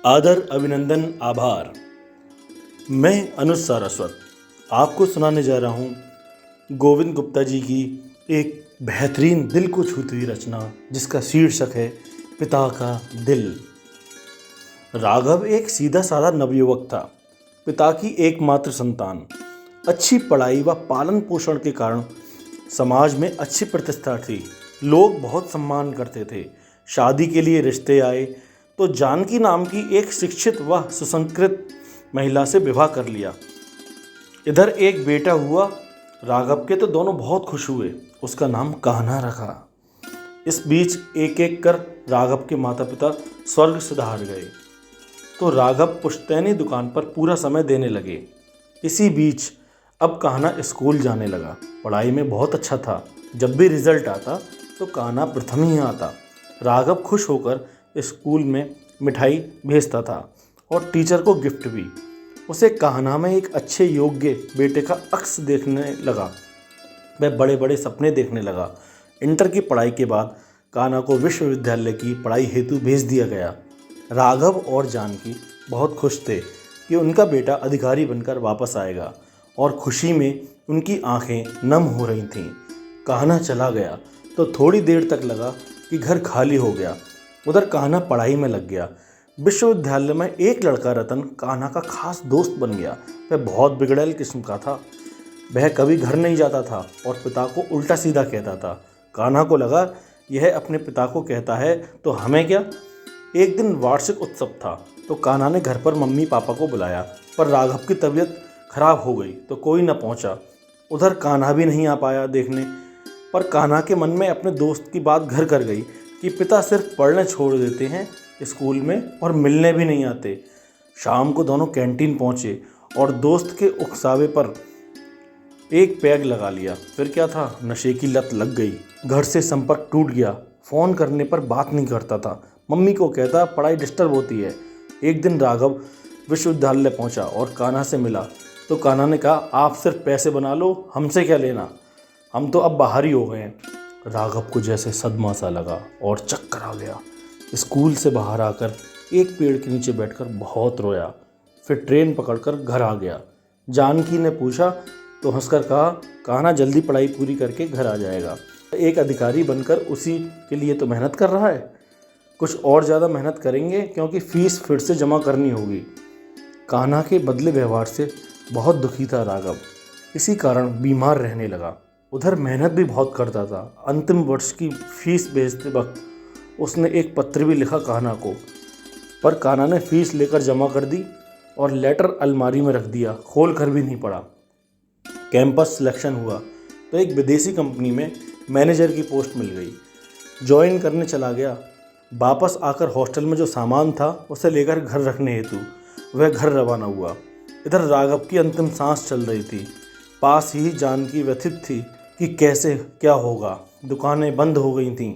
आदर, अभिनंदन, आभार। मैं अनुज सारस्वत आपको सुनाने जा रहा हूँ गोविंद गुप्ता जी की एक बेहतरीन दिल को छूती हुई रचना जिसका शीर्षक है पिता का दिल। राघव एक सीधा साधा नवयुवक था, पिता की एकमात्र संतान। अच्छी पढ़ाई व पालन पोषण के कारण समाज में अच्छी प्रतिष्ठा थी, लोग बहुत सम्मान करते थे। शादी के लिए रिश्ते आए तो जानकी नाम की एक शिक्षित व सुसंस्कृत महिला से विवाह कर लिया। इधर एक बेटा हुआ राघव के, तो दोनों बहुत खुश हुए। उसका नाम कान्हा रखा। इस बीच एक एक कर राघव के माता पिता स्वर्ग सिधार गए, तो राघव पुश्तैनी दुकान पर पूरा समय देने लगे। इसी बीच अब कान्हा स्कूल जाने लगा। पढ़ाई में बहुत अच्छा था, जब भी रिजल्ट आता तो कान्हा प्रथम ही आता। राघव खुश होकर स्कूल में मिठाई भेजता था और टीचर को गिफ्ट भी। उसे कान्हा में एक अच्छे योग्य बेटे का अक्स देखने लगा। वह बड़े बड़े सपने देखने लगा। इंटर की पढ़ाई के बाद कान्हा को विश्वविद्यालय की पढ़ाई हेतु भेज दिया गया। राघव और जानकी बहुत खुश थे कि उनका बेटा अधिकारी बनकर वापस आएगा और खुशी में उनकी आंखें नम हो रही थीं। कान्हा चला गया तो थोड़ी देर तक लगा कि घर खाली हो गया। उधर कान्हा पढ़ाई में लग गया। विश्वविद्यालय में एक लड़का रतन कान्हा का खास दोस्त बन गया। वह बहुत बिगड़ैल किस्म का था। वह कभी घर नहीं जाता था और पिता को उल्टा सीधा कहता था। कान्हा को लगा यह अपने पिता को कहता है तो हमें क्या। एक दिन वार्षिक उत्सव था तो कान्हा ने घर पर मम्मी पापा को बुलाया, पर राघव की तबीयत खराब हो गई तो कोई न पहुंचा। उधर कान्हा भी नहीं आ पाया देखने, पर कान्हा के मन में अपने दोस्त की बात घर कर गई कि पिता सिर्फ पढ़ने छोड़ देते हैं स्कूल में और मिलने भी नहीं आते। शाम को दोनों कैंटीन पहुंचे और दोस्त के उकसावे पर एक पैग लगा लिया। फिर क्या था, नशे की लत लग गई। घर से संपर्क टूट गया। फ़ोन करने पर बात नहीं करता था। मम्मी को कहता पढ़ाई डिस्टर्ब होती है। एक दिन राघव विश्वविद्यालय पहुंचा और कान्हा से मिला तो कान्हा ने कहा आप सिर्फ पैसे बना लो, हमसे क्या लेना, हम तो अब बाहर ही हो गए हैं। राघव को जैसे सदमा सा लगा और चक्कर आ गया। स्कूल से बाहर आकर एक पेड़ के नीचे बैठकर बहुत रोया। फिर ट्रेन पकड़कर घर आ गया। जानकी ने पूछा तो हंसकर कहा कान्हा जल्दी पढ़ाई पूरी करके घर आ जाएगा। एक अधिकारी बनकर उसी के लिए तो मेहनत कर रहा है। कुछ और ज़्यादा मेहनत करेंगे क्योंकि फ़ीस फिर से जमा करनी होगी। कान्हा के बदले व्यवहार से बहुत दुखी था राघव, इसी कारण बीमार रहने लगा। उधर मेहनत भी बहुत करता था। अंतिम वर्ष की फीस भेजते वक्त उसने एक पत्र भी लिखा कान्हा को, पर कान्हा ने फीस लेकर जमा कर दी और लेटर अलमारी में रख दिया, खोल कर भी नहीं पढ़ा। कैंपस सिलेक्शन हुआ तो एक विदेशी कंपनी में मैनेजर की पोस्ट मिल गई। ज्वाइन करने चला गया। वापस आकर हॉस्टल में जो सामान था उसे लेकर घर रखने हेतु वह घर रवाना हुआ। इधर राघव की अंतिम सांस चल रही थी। पास ही जानकी व्यथित थी कि कैसे क्या होगा। दुकानें बंद हो गई थीं।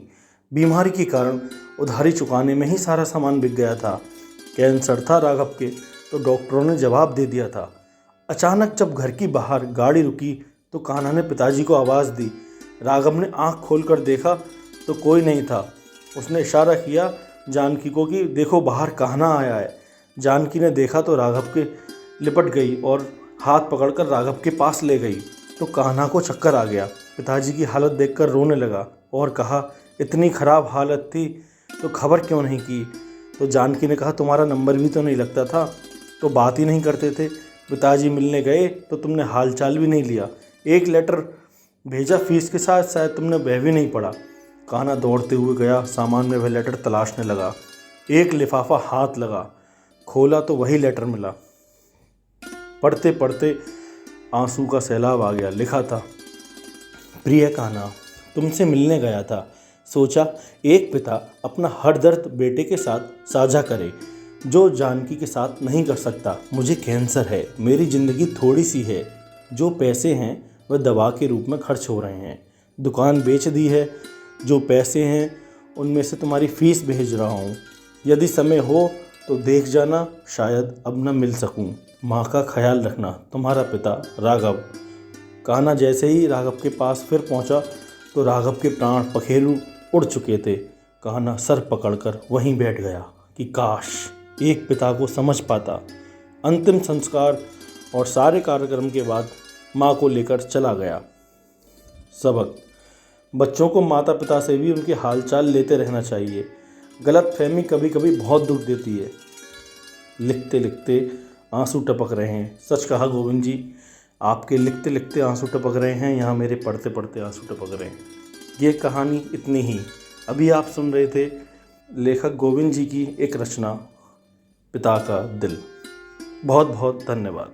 बीमारी के कारण उधारी चुकाने में ही सारा सामान बिक गया था। कैंसर था राघव के, तो डॉक्टरों ने जवाब दे दिया था। अचानक जब घर की बाहर गाड़ी रुकी तो कान्हा ने पिताजी को आवाज़ दी। राघव ने आंख खोलकर देखा तो कोई नहीं था। उसने इशारा किया जानकी को कि देखो बाहर कान्हा आया है। जानकी ने देखा तो राघव के लिपट गई और हाथ पकड़कर राघव के पास ले गई तो कान्हा को चक्कर आ गया। पिताजी की हालत देखकर रोने लगा और कहा इतनी ख़राब हालत थी तो खबर क्यों नहीं की। तो जानकी ने कहा तुम्हारा नंबर भी तो नहीं लगता था, तो बात ही नहीं करते थे। पिताजी मिलने गए तो तुमने हालचाल भी नहीं लिया। एक लेटर भेजा फीस के साथ, शायद तुमने वह भी नहीं पढ़ा। कान्हा दौड़ते हुए गया, सामान में वह लेटर तलाशने लगा। एक लिफाफा हाथ लगा, खोला तो वही लेटर मिला। पढ़ते पढ़ते आंसू का सैलाब आ गया। लिखा था प्रिय कान्हा, तुमसे मिलने गया था। सोचा एक पिता अपना हर दर्द बेटे के साथ साझा करे जो जानकी के साथ नहीं कर सकता। मुझे कैंसर है, मेरी ज़िंदगी थोड़ी सी है। जो पैसे हैं वह दवा के रूप में खर्च हो रहे हैं। दुकान बेच दी है। जो पैसे हैं उनमें से तुम्हारी फ़ीस भेज रहा हूँ। यदि समय हो तो देख जाना, शायद अब न मिल सकूं। माँ का ख्याल रखना, तुम्हारा पिता राघव। कान्हा जैसे ही राघव के पास फिर पहुँचा तो राघव के प्राण पखेरु उड़ चुके थे। कान्हा सर पकड़कर वहीं बैठ गया कि काश एक पिता को समझ पाता। अंतिम संस्कार और सारे कार्यक्रम के बाद माँ को लेकर चला गया। सबक: बच्चों को माता पिता से भी उनके हालचाल लेते रहना चाहिए। गलतफहमी कभी कभी बहुत दुख देती है। लिखते लिखते आंसू टपक रहे हैं। सच कहा गोविंद जी, आपके लिखते लिखते आंसू टपक रहे हैं, यहाँ मेरे पढ़ते पढ़ते आंसू टपक रहे हैं। ये कहानी इतनी ही। अभी आप सुन रहे थे लेखक गोविंद जी की एक रचना, पिता का दिल। बहुत बहुत धन्यवाद।